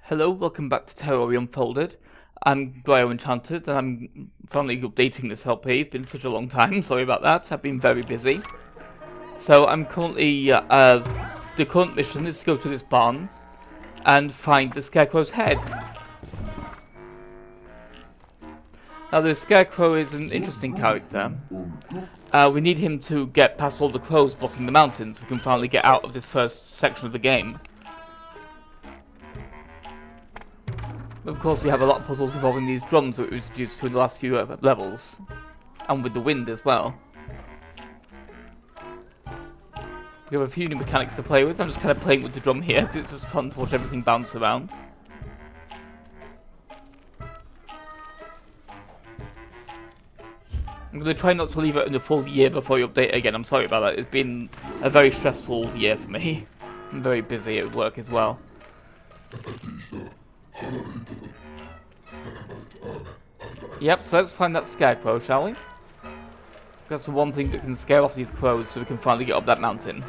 Hello, welcome back to Tearaway Unfolded. I'm Bio Enchanted, and I'm finally updating this LP. It's been such a long time, sorry about that. I've been very busy. So I'm currently, the current mission is to go to this barn and find the Scarecrow's head. Now the Scarecrow is an interesting character. We need him to get past all the crows blocking the mountains so we can finally get out of this first section of the game. Of course, we have a lot of puzzles involving these drums that we introduced to in the last few levels, and with the wind as well. We have a few new mechanics to play with. I'm just kind of playing with the drum here because it's just fun to watch everything bounce around. I'm going to try not to leave it in a full year before you update it again. I'm sorry about that. It's been a very stressful year for me. I'm very busy at work as well. Yep, so let's find that Scarecrow, shall we? That's the one thing that can scare off these crows so we can finally get up that mountain.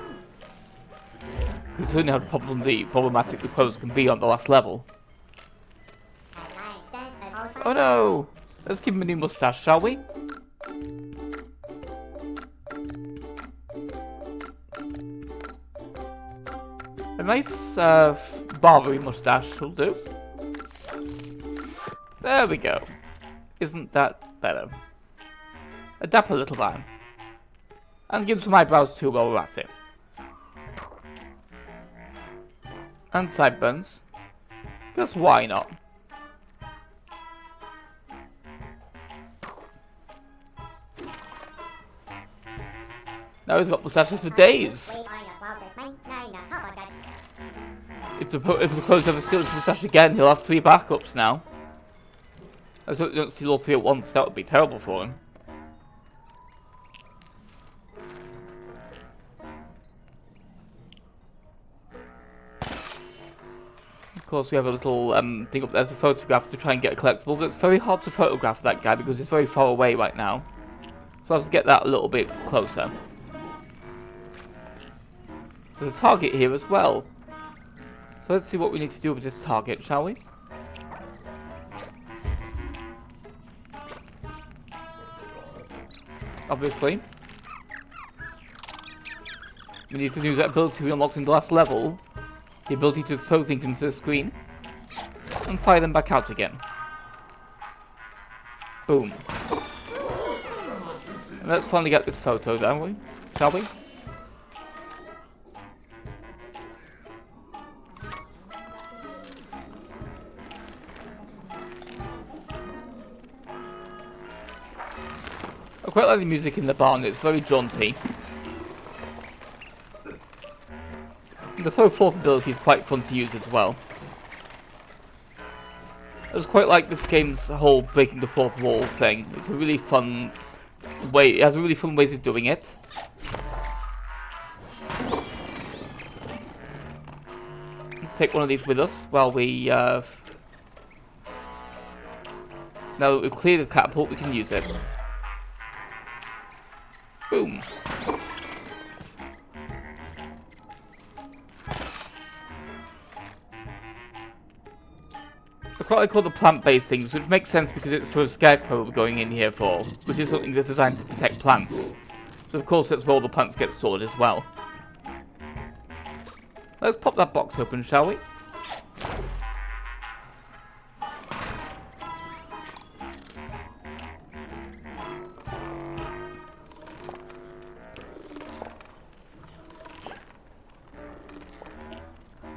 Considering how problematic the crows can be on the last level. Oh no! Let's give him a new mustache, shall we? A nice, barberry mustache will do. There we go. Isn't that better? A dapper little man. And give some eyebrows too while we're at it. And sideburns. Because why not? Now he's got mustaches for days. If the crows ever steal his mustache again, he'll have 3 backups now. I hope you don't steal all 3 at once, that would be terrible for him. Of course, we have a little thing up there to photograph to try and get a collectible, but it's very hard to photograph that guy because he's very far away right now. So I have to get that a little bit closer. There's a target here as well. So let's see what we need to do with this target, shall we? Obviously. We need to use that ability we unlocked in the last level. The ability to throw things into the screen. And fire them back out again. Boom. And let's finally get this photo, shall we? Shall we? I quite like the music in the barn, it's very jaunty. The throw forth ability is quite fun to use as well. I just quite like this game's whole breaking the fourth wall thing. It's a really fun way, it has really fun ways of doing it. Let's take one of these with us while we, now that we've cleared the catapult, we can use it. Boom. I quite like all the plant-based things, which makes sense because it's for a Scarecrow we're going in here for, which is something that's designed to protect plants. So of course that's where all the plants get stored as well. Let's pop that box open, shall we?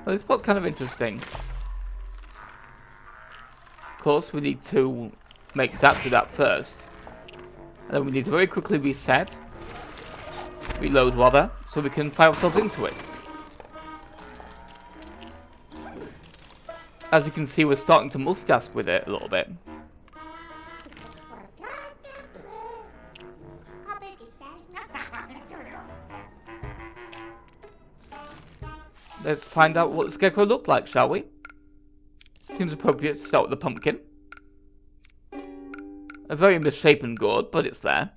Well, this spot's kind of interesting. Of course, we need to make that do that first. And then we need to very quickly reset. Reload rather, so we can fire ourselves into it. As you can see, we're starting to multitask with it a little bit. Let's find out what the Scarecrow looked like, shall we? Seems appropriate to start with the pumpkin. A very misshapen gourd, but it's there.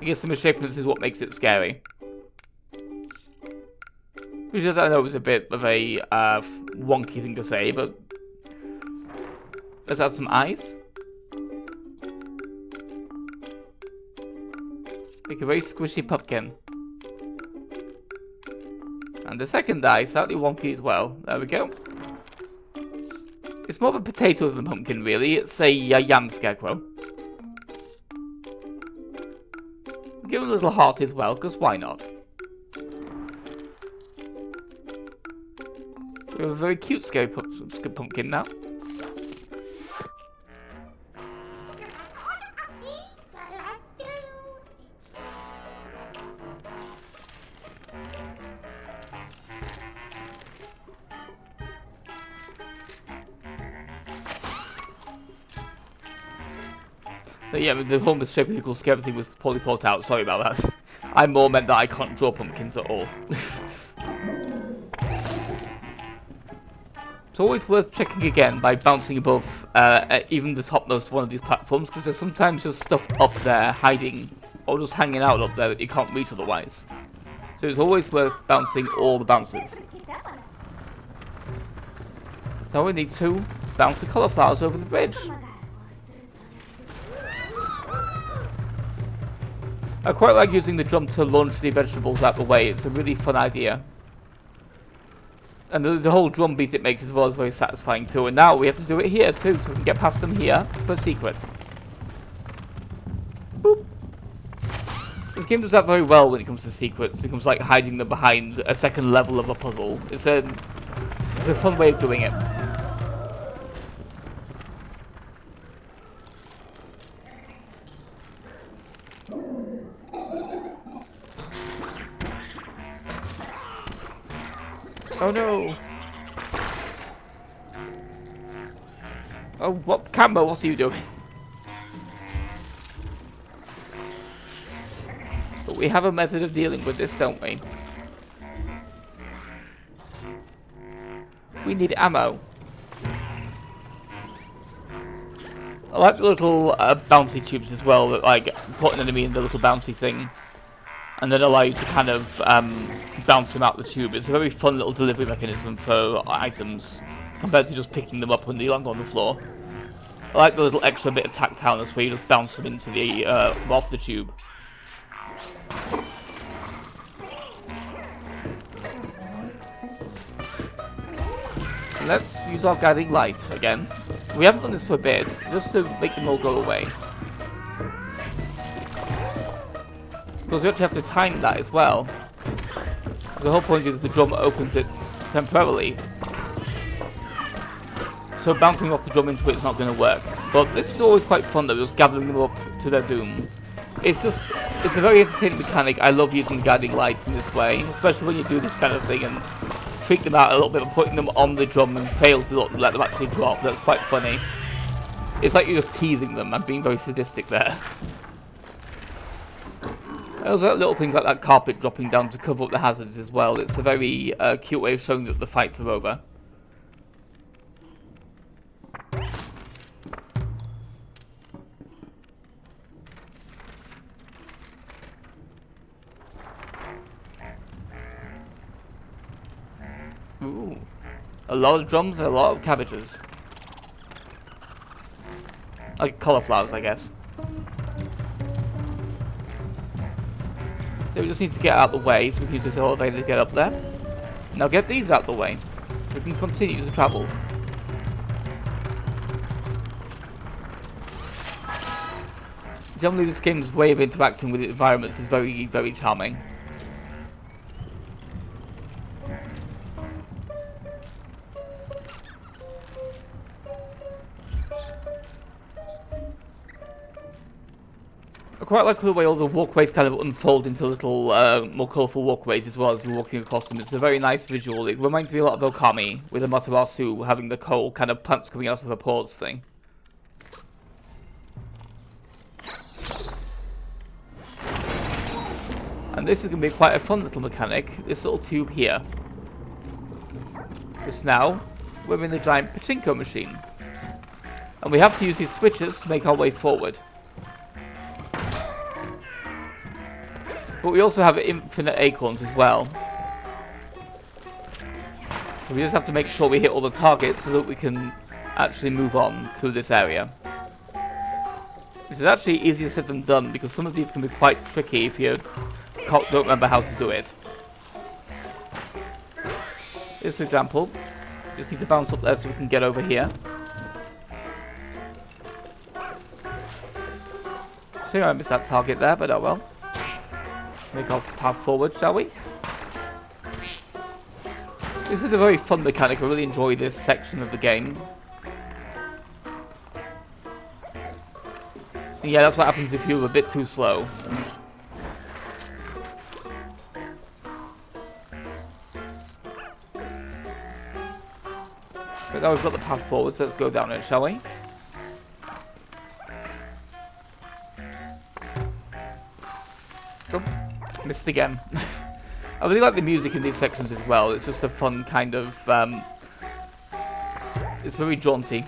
I guess the misshapenness is what makes it scary. Which is, I know, is a bit of a wonky thing to say, but let's add some eyes. Make a very squishy pumpkin. And the second eye, slightly wonky as well. There we go. It's more of a potato than a pumpkin, really. It's a yam scarecrow. Give him a little heart as well, because why not? We have a very cute scary pumpkin now. But yeah, the whole mystical scary thing was poorly thought out. Sorry about that. I more meant that I can't draw pumpkins at all. It's always worth checking again by bouncing above even the topmost one of these platforms, because there's sometimes just stuff up there hiding or just hanging out up there that you can't reach otherwise. So it's always worth bouncing all the bounces. Now we need to bounce the cauliflowers over the bridge. I quite like using the drum to launch the vegetables out the way. It's a really fun idea. And the whole drum beat it makes as well is very satisfying too. And now we have to do it here too, so we can get past them here for a secret. Boop. This game does that very well when it comes to secrets. It becomes like hiding them behind a second level of a puzzle. It's a fun way of doing it. Oh no! Oh, what? Cambo, what are you doing? But we have a method of dealing with this, don't we? We need ammo. I like the little bouncy tubes as well, that like put an enemy in the little bouncy thing, and then allow you to kind of bounce them out the tube. It's a very fun little delivery mechanism for items, compared to just picking them up when they land on the floor. I like the little extra bit of tactileness where you just bounce them into the off the tube. And let's use our guiding light again. We haven't done this for a bit, just to make them all go away. Because we actually have to time that as well. The whole point is the drum opens it temporarily. So bouncing off the drum into it is not going to work. But this is always quite fun though, just gathering them up to their doom. It's a very entertaining mechanic. I love using guiding lights in this way, especially when you do this kind of thing and freak them out a little bit by putting them on the drum and fail to let them actually drop. That's quite funny. It's like you're just teasing them. I'm being very sadistic there. There's little things like that carpet dropping down to cover up the hazards as well. It's a very cute way of showing that the fights are over. Ooh. A lot of drums and a lot of cabbages. Like cauliflowers, I guess. So we just need to get out of the way so we can use this elevator to get up there. Now get these out of the way so we can continue to travel. Generally this game's way of interacting with its environments is very, very charming. I quite like the way all the walkways kind of unfold into little more colourful walkways as well as you're walking across them. It's a very nice visual. It reminds me a lot of Okami, with Amaterasu having the coal kind of plants coming out of her paws thing. And this is going to be quite a fun little mechanic, this little tube here. Just now, we're in the giant pachinko machine. And we have to use these switches to make our way forward. But we also have infinite acorns as well. We just have to make sure we hit all the targets so that we can actually move on through this area. Which is actually easier said than done, because some of these can be quite tricky if you don't remember how to do it. Here's for example, just need to bounce up there so we can get over here. So I missed that target there, but oh well. Make our path forward, shall we? This is a very fun mechanic. I really enjoy this section of the game. And yeah, that's what happens if you're a bit too slow. But now we've got the path forward, so let's go down it, shall we? Oh, missed again. I really like the music in these sections as well. It's just a fun kind of... it's very jaunty.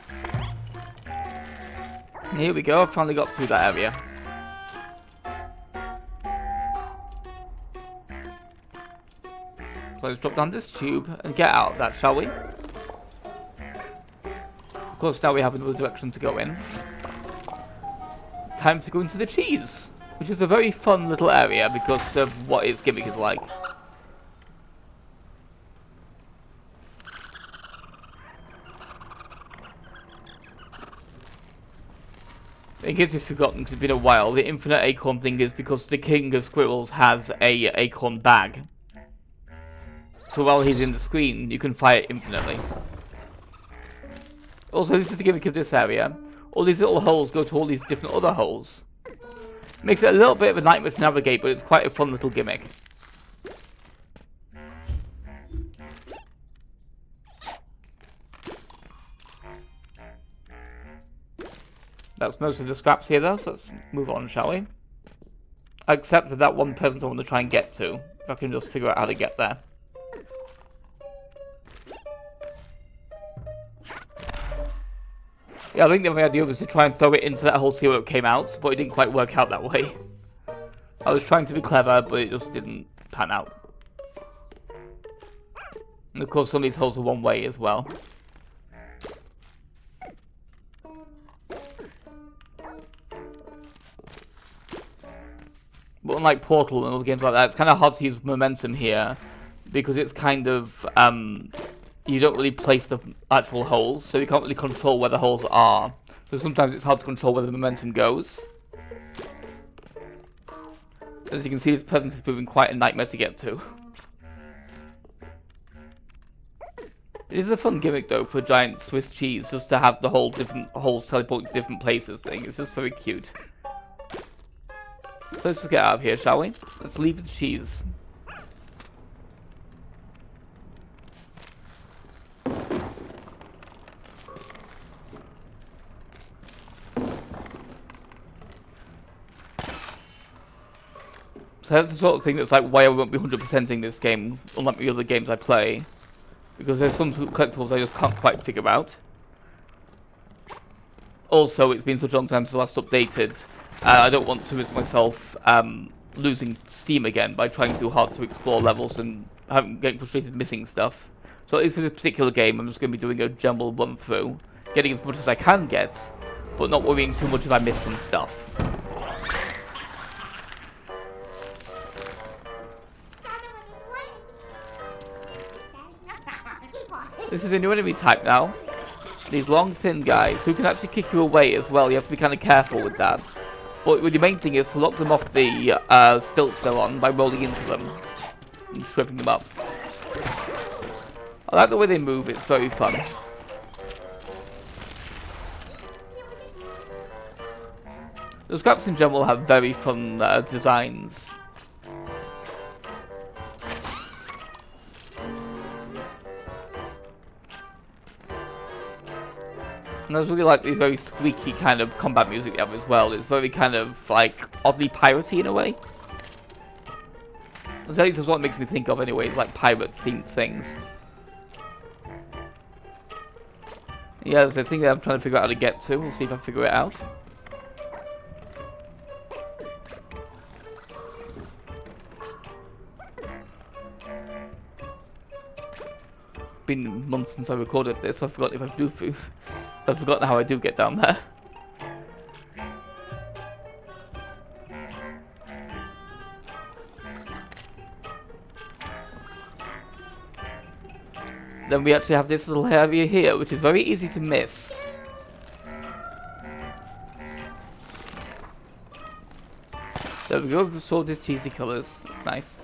And here we go, I've finally got through that area. So let's drop down this tube and get out of that, shall we? Of course, now we have another direction to go in. Time to go into the cheese, which is a very fun little area because of what its gimmick is like. In case you've forgotten, because it's been a while, the infinite acorn thing is because the king of squirrels has a acorn bag. So while he's in the screen, you can fire it infinitely. Also, this is the gimmick of this area. All these little holes go to all these different other holes. Makes it a little bit of a nightmare to navigate, but it's quite a fun little gimmick. That's most of the scraps here though, so let's move on, shall we? I accepted that one present I want to try and get to, if I can just figure out how to get there. Yeah, I think the idea was to try and throw it into that hole to see where it came out, but it didn't quite work out that way. I was trying to be clever, but it just didn't pan out. And of course some of these holes are one way as well. But unlike Portal and other games like that, it's kind of hard to use momentum here, because it's kind of, you don't really place the actual holes, so you can't really control where the holes are. So sometimes it's hard to control where the momentum goes. As you can see, this present is proving quite a nightmare to get to. It is a fun gimmick though for giant Swiss cheese, just to have the whole different holes teleporting to different places thing. It's just very cute. So let's just get out of here, shall we? Let's leave the cheese. So that's the sort of thing that's like why I won't be 100%ing this game, unlike the other games I play. Because there's some collectibles I just can't quite figure out. Also, it's been such a long time since I last updated. I don't want to risk myself losing steam again by trying too hard to explore levels and getting frustrated missing stuff. So at least for this particular game, I'm just going to be doing a general run through, getting as much as I can get, but not worrying too much if I miss some stuff. This is a new enemy type now. These long, thin guys who can actually kick you away as well. You have to be kind of careful with that. But the main thing is to lock them off the stilts they're on by rolling into them and tripping them up. I like the way they move, it's very fun. The scraps in general have very fun designs. And I really like these very squeaky kind of combat music they have as well. It's very kind of like oddly piratey in a way. At least that's what it makes me think of anyway, it's like pirate themed things. Yeah, there's a thing that I'm trying to figure out how to get to. We'll see if I figure it out. been months since I recorded this, so I've forgotten I've forgotten how I do get down there. Then we actually have this little area here, which is very easy to miss. There we go, saw these cheesy colours. That's nice.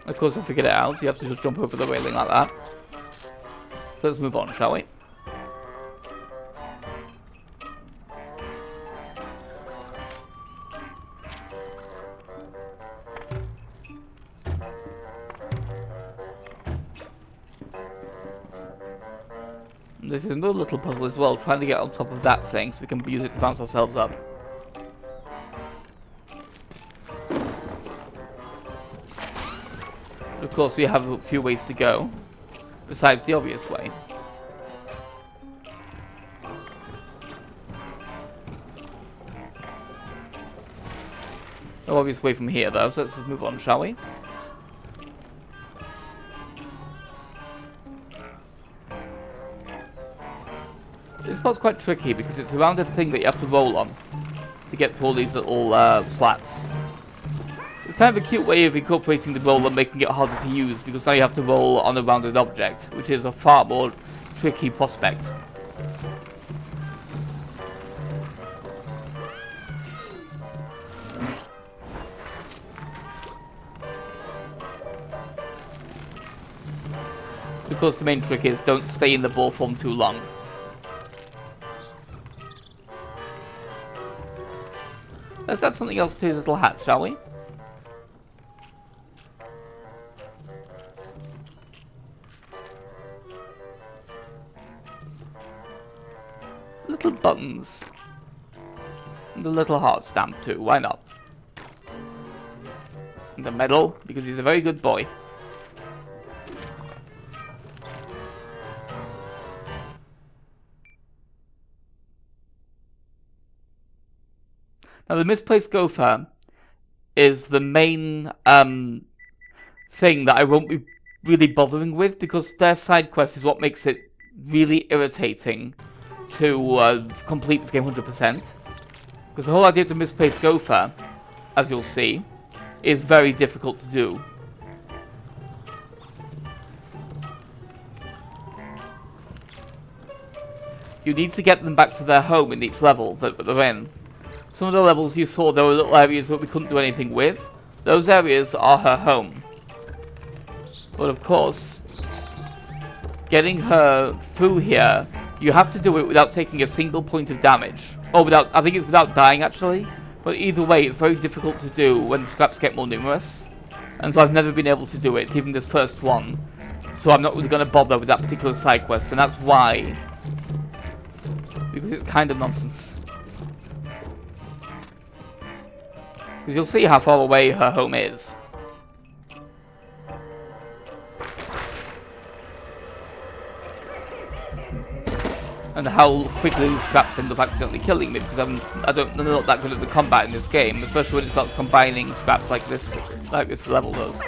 Of course, I figured it out, so you have to just jump over the railing like that. So let's move on, shall we? This is another little puzzle as well, trying to get on top of that thing so we can use it to bounce ourselves up. Of course, we have a few ways to go, besides the obvious way. No obvious way from here though, so let's just move on, shall we? This part's quite tricky because it's around a thing that you have to roll on to get to all these little slats. It's kind of a cute way of incorporating the roll and making it harder to use because now you have to roll on a rounded object, which is a far more tricky prospect. Of course, the main trick is don't stay in the ball form too long. Let's add something else to his little hat, shall we? Little buttons. And a little heart stamp too, why not? And a medal, because he's a very good boy. Now the misplaced gopher is the main thing that I won't be really bothering with because their side quest is what makes it really irritating to complete this game 100%. Because the whole idea of the misplaced gopher, as you'll see, is very difficult to do. You need to get them back to their home in each level that they're in. Some of the levels you saw, there were little areas that we couldn't do anything with. Those areas are her home. But of course, getting her through here, you have to do it without taking a single point of damage. Or without, I think it's without dying actually. But either way, it's very difficult to do when the scraps get more numerous. And so I've never been able to do it, even this first one. So I'm not really going to bother with that particular side quest, and that's why. Because it's kind of nonsense. Because you'll see how far away her home is. And how quickly these scraps end up accidentally killing me, because I'm not that good at the combat in this game, especially when it starts combining scraps like this level does.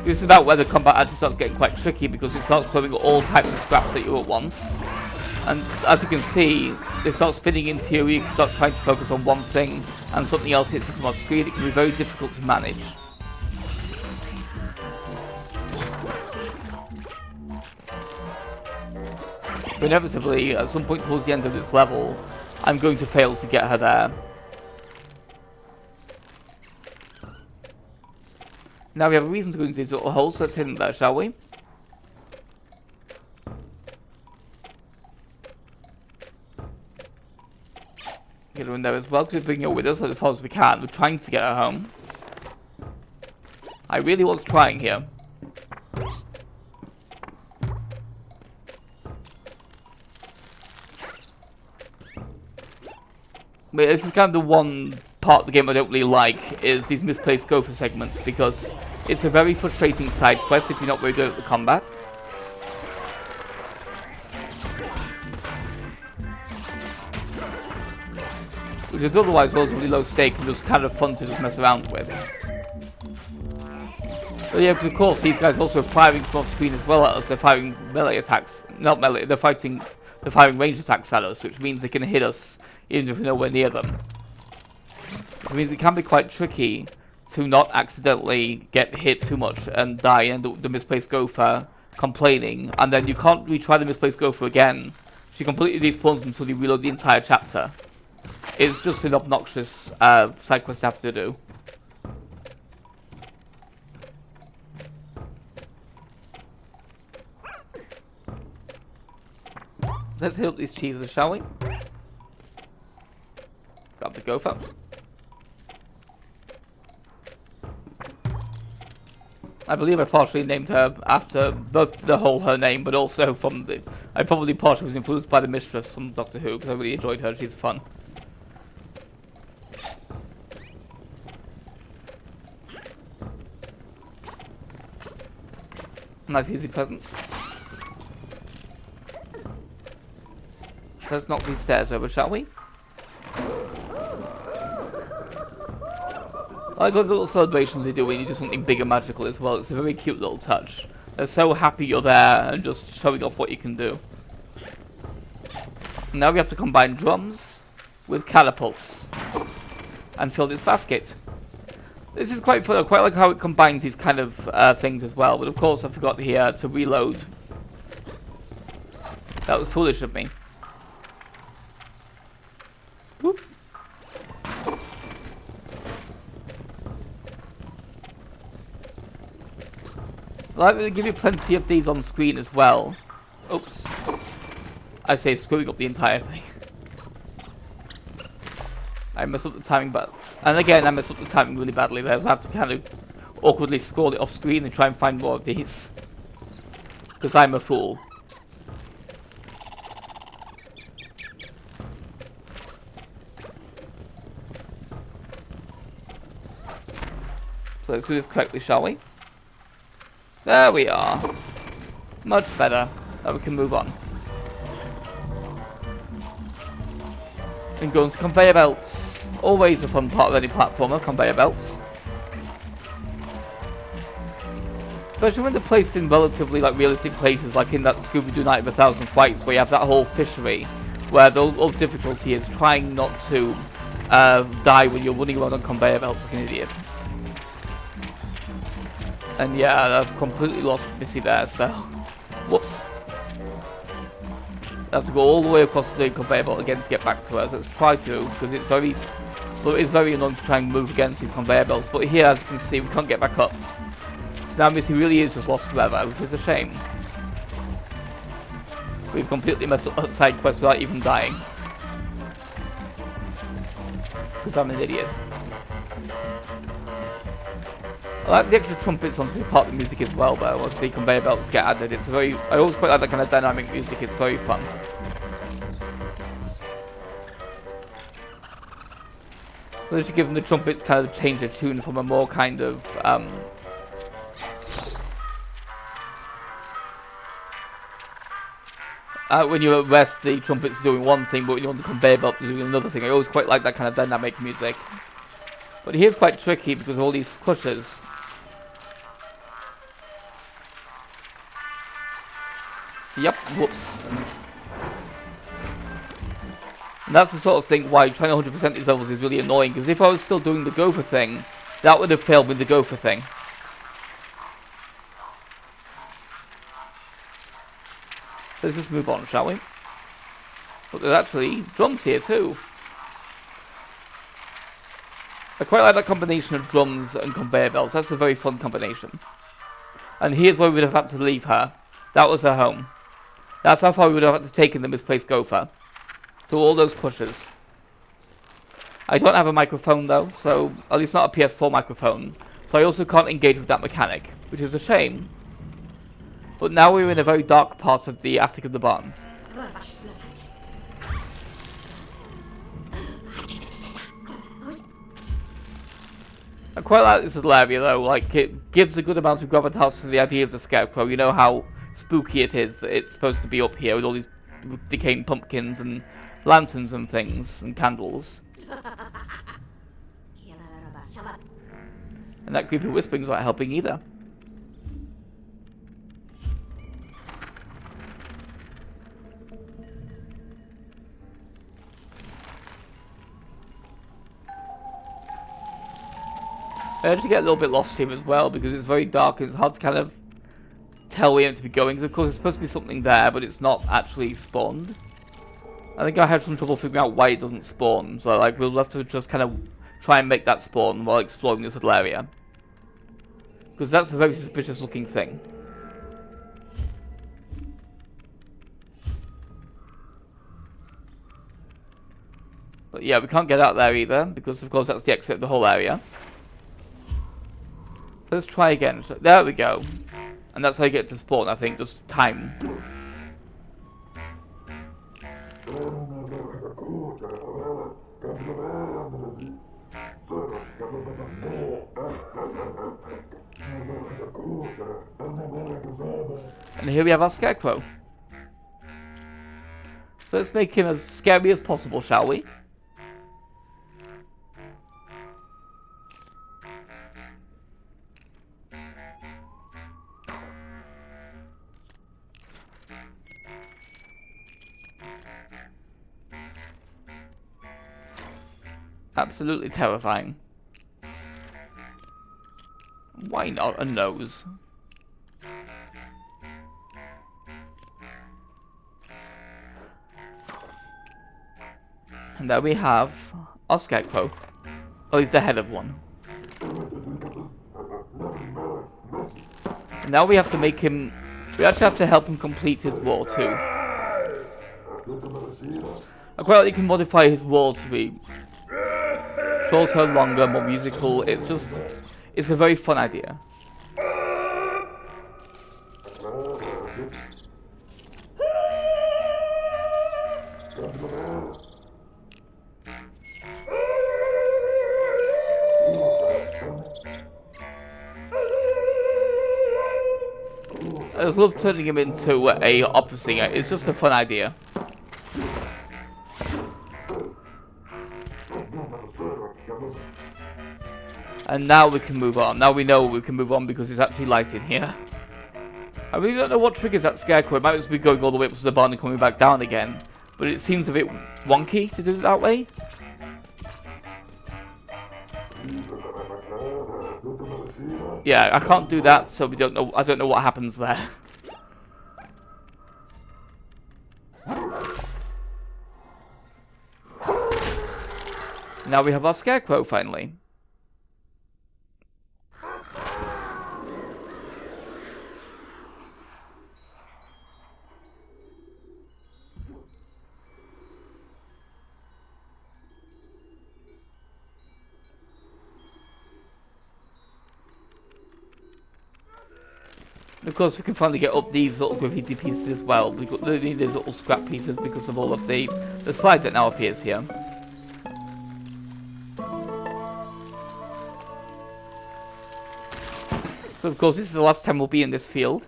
This is about where the combat actually starts getting quite tricky, because it starts throwing all types of scraps at you at once. And as you can see, they start spinning into you, you can start trying to focus on one thing, and something else hits you from off screen. It can be very difficult to manage. So inevitably, at some point towards the end of this level, I'm going to fail to get her there. Now we have a reason to go into these little holes, so let's hit them there, shall we? Get her in there as well, because we're bringing her with us as far as we can. We're trying to get her home. I really was trying here. But this is kind of the one part of the game I don't really like, is these misplaced gopher segments, because it's a very frustrating side quest if you're not very good at the combat. which is otherwise relatively low stake and just kind of fun to just mess around with. But yeah, of course, these guys also firing from off screen as well at us. They're firing melee attacks, not melee. They're firing range attacks at us, which means they can hit us even if we're nowhere near them. It means it can be quite tricky to not accidentally get hit too much and die and the misplaced gopher complaining, and then you can't retry the misplaced gopher again. She completely despawns until you reload the entire chapter. It's just an obnoxious side quest to have to do. Let's hit up these cheeses, shall we? Grab the gopher. I believe I partially named her after both her name, but also from the... I probably partially was influenced by the mistress from Doctor Who, because I really enjoyed her. She's fun. Nice easy presents. Let's knock these stairs over, shall we? I like all the little celebrations they do when you do something big and magical as well. It's a very cute little touch. They're so happy you're there and just showing off what you can do. Now we have to combine drums with catapults and fill this basket. This is quite fun. I quite like how it combines these kind of things as well. But of course I forgot here to reload. That was foolish of me. Whoop. Like, they give you plenty of these on screen as well. Oops. I say screwing up the entire thing. I messed up the timing, but... And again, I messed up the timing really badly there, so I have to kind of awkwardly scroll it off screen and try and find more of these. Because I'm a fool. So let's do this correctly, shall we? There we are. Much better. Now we can move on. And go into conveyor belts. Always a fun part of any platformer, conveyor belts. Especially when they're placed in relatively realistic places, like in that Scooby-Doo Night of a Thousand Fights, where you have that whole fishery, where the whole difficulty is trying not to die when you're running around on conveyor belts like an idiot. And yeah, I've completely lost Missy there, so... Whoops. I have to go all the way across the conveyor belt again to get back to her. So let's try to, because it's very... Well, it is very annoying to try and move against these conveyor belts. But here, as you can see, we can't get back up. So now Missy really is just lost forever, which is a shame. We've completely messed up that side quest without even dying. Because I'm an idiot. I like the extra trumpets on the part of the music as well, though. Once the conveyor belts get added, it's very... I always quite like that kind of dynamic music. It's very fun. Especially given the trumpets kind of change their tune from a more kind of... when you're at rest, the trumpets are doing one thing, but when you're on the conveyor belt, they're doing another thing. I always quite like that kind of dynamic music. But here's quite tricky because of all these crushers. Yep, whoops. And that's the sort of thing why trying to 100% these levels is really annoying, because if I was still doing the gopher thing, that would have failed with the gopher thing. Let's just move on, shall we? But there's actually drums here too. I quite like that combination of drums and conveyor belts. That's a very fun combination. And here's where we would have had to leave her. That was her home. That's how far we would have had to take in the misplaced gopher. To all those pushes. I don't have a microphone though, so at least not a PS4 microphone. So I also can't engage with that mechanic, which is a shame. But now we're in a very dark part of the attic of the barn. I quite like this little area though, like it gives a good amount of gravitas to the idea of the scarecrow. You know how spooky it is. It's supposed to be up here with all these decaying pumpkins and lanterns and things and candles. And that creepy whispering's not helping either. I actually get a little bit lost here as well because it's very dark and it's hard to kind of tell where you're meant to be going. Because of course there's supposed to be something there, but it's not actually spawned. I think I had some trouble figuring out why it doesn't spawn, so like we'll have to just kind of try and make that spawn while exploring this little area. Because that's a very suspicious looking thing. But yeah, we can't get out there either, because of course that's the exit of the whole area. So let's try again. So, there we go. And that's how you get to spawn, I think, just time. And here we have our scarecrow. So let's make him as scary as possible, shall we? Absolutely terrifying. Why not a nose? And there we have our scarecrow. Oh, he's the head of one. And now we have to make him... We actually have to help him complete his roar too. I quite like you can modify his roar to be shorter, longer, more musical. It's just... It's a very fun idea. I just love turning him into a opera singer. It's just a fun idea. And now we can move on. Now we know we can move on because it's actually light in here. I really don't know what triggers that scarecrow. It might just be going all the way up to the barn and coming back down again. But it seems a bit wonky to do it that way. Yeah, I can't do that, so we don't know. I don't know what happens there. Now we have our scarecrow finally. And of course, we can finally get up these little graffiti pieces as well. We need these little scrap pieces because of all of the slide that now appears here. So of course, this is the last time we'll be in this field.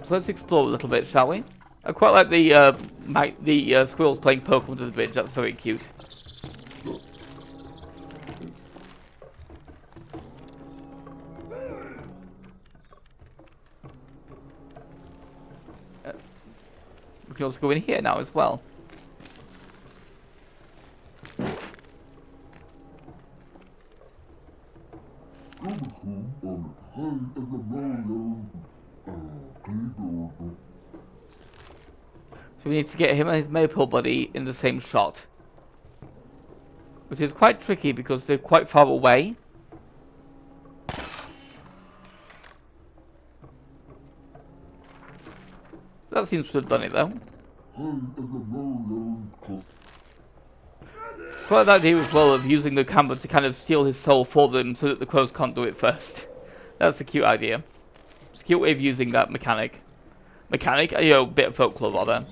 So let's explore a little bit, shall we? I quite like the squirrels playing Pokemon under the bridge. That's very cute. We can also go in here now as well. So we need to get him and his maple buddy in the same shot. Which is quite tricky because they're quite far away. That seems to have done it though. Quite the idea as well of using the camera to kind of steal his soul for them so that the crows can't do it first. That's a cute idea. It's a cute way of using that mechanic. You know, bit of folklore rather.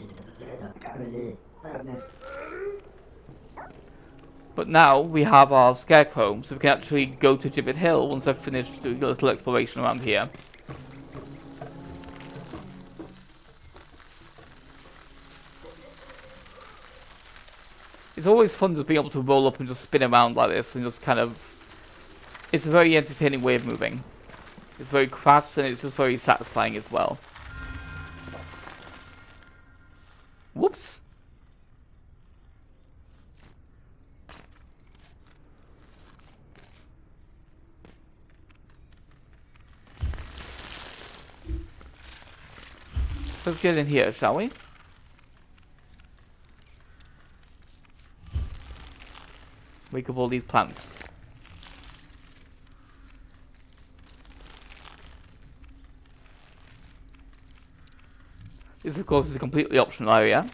But now we have our scarecrow, so we can actually go to Gibbet Hill once I've finished doing a little exploration around here. It's always fun just being able to roll up and just spin around like this and just kind of... It's a very entertaining way of moving. It's very fast and it's just very satisfying as well. Whoops! Let's get in here, shall we? Wake up all these plants. This, of course, is a completely optional area.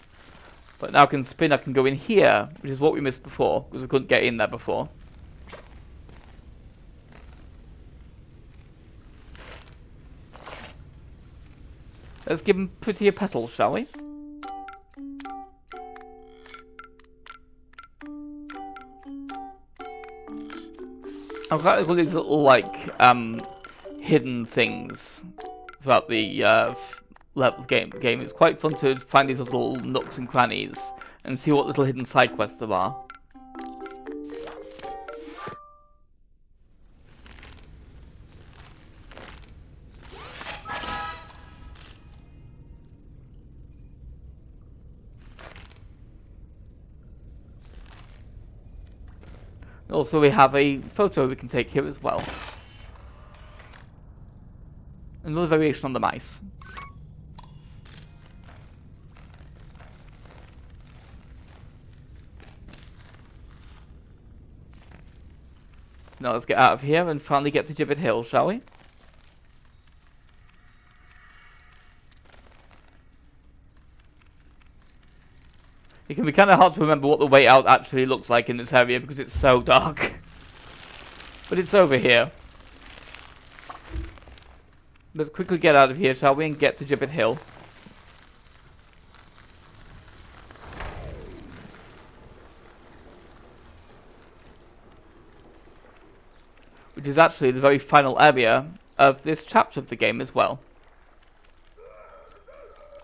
But now I can spin, I can go in here, which is what we missed before, because we couldn't get in there before. Let's give him prettier petals, shall we? I've got all these little, like, hidden things throughout the level game. It's quite fun to find these little nooks and crannies and see what little hidden side quests there are. Also, we have a photo we can take here as well. Another variation on the mice. Now let's get out of here and finally get to Gibbet Hill, shall we? It can be kind of hard to remember what the way out actually looks like in this area because it's so dark. But it's over here. Let's quickly get out of here, shall we, and get to Gibbet Hill. Which is actually the very final area of this chapter of the game as well.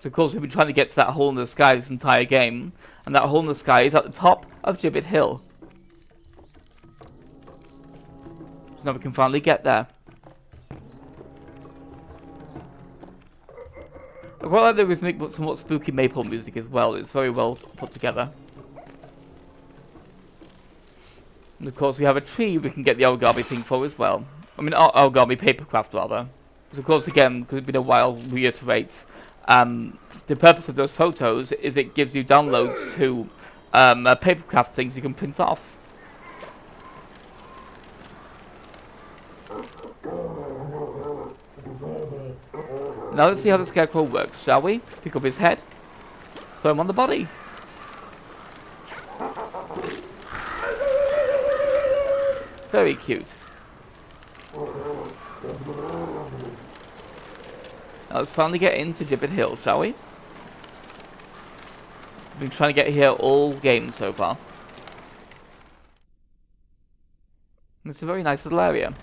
So of course we've been trying to get to that hole in the sky this entire game, and that hole in the sky is at the top of Gibbet Hill. So now we can finally get there. I quite like the rhythmic but somewhat spooky maple music as well. It's very well put together. And of course we have a tree we can get the origami thing for as well. I mean origami papercraft rather. Because of course again, because it's been a while, reiterate, the purpose of those photos is it gives you downloads to papercraft things you can print off. Now let's see how the scarecrow works, shall we? Pick up his head, throw him on the body. Very cute. Now let's finally get into Gibbet Hill, shall we? We've been trying to get here all game so far. It's a very nice little area.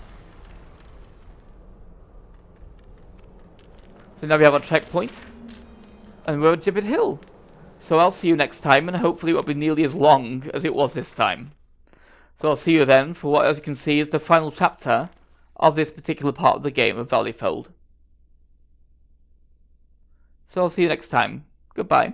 So now we have our checkpoint, and we're at Gibbet Hill. So I'll see you next time, and hopefully it won't be nearly as long as it was this time. So I'll see you then for what, as you can see, is the final chapter of this particular part of the game of Valleyfold. So I'll see you next time. Goodbye.